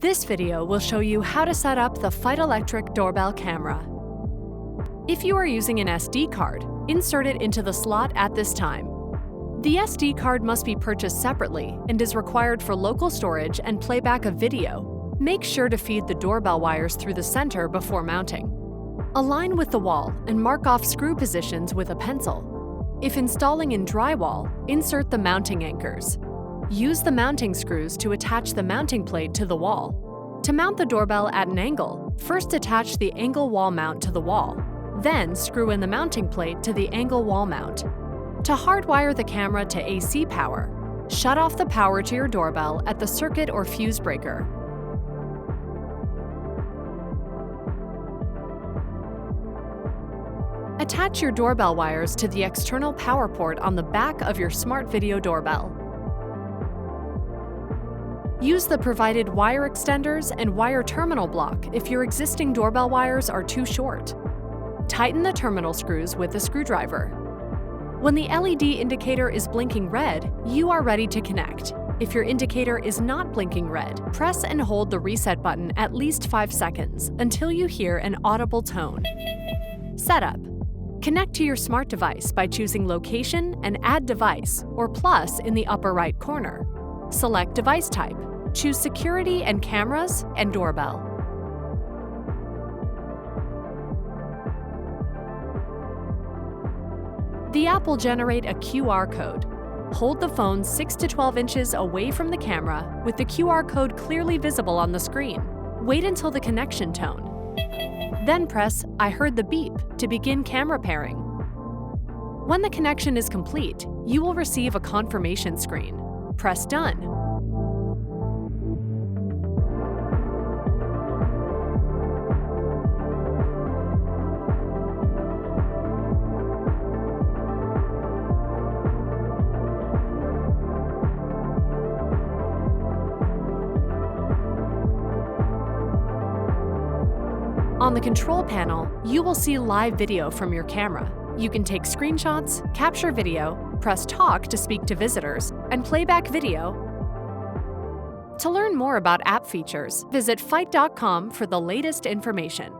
This video will show you how to set up the Feit electric doorbell camera. If you are using an SD card, insert it into the slot at this time. The SD card must be purchased separately and is required for local storage and playback of video. Make sure to feed the doorbell wires through the center before mounting. Align with the wall and mark off screw positions with a pencil. If installing in drywall, insert the mounting anchors. Use the mounting screws to attach the mounting plate to the wall. To mount the doorbell at an angle, first attach the angle wall mount to the wall. Then screw in the mounting plate to the angle wall mount. To hardwire the camera to AC power, shut off the power to your doorbell at the circuit or fuse breaker. Attach your doorbell wires to the external power port on the back of your smart video doorbell. Use the provided wire extenders and wire terminal block if your existing doorbell wires are too short. Tighten the terminal screws with a screwdriver. When the LED indicator is blinking red, you are ready to connect. If your indicator is not blinking red, press and hold the reset button at least 5 seconds until you hear an audible tone. Setup. Connect to your smart device by choosing Location and Add Device or Plus in the upper right corner. Select device type. Choose Security and Cameras and Doorbell. The app will generate a QR code. Hold the phone 6 to 12 inches away from the camera with the QR code clearly visible on the screen. Wait until the connection tone. Then press I heard the beep to begin camera pairing. When the connection is complete, you will receive a confirmation screen. Press Done. On the control panel, you will see live video from your camera. You can take screenshots, capture video, press talk to speak to visitors, and playback video. To learn more about app features, visit feit.com for the latest information.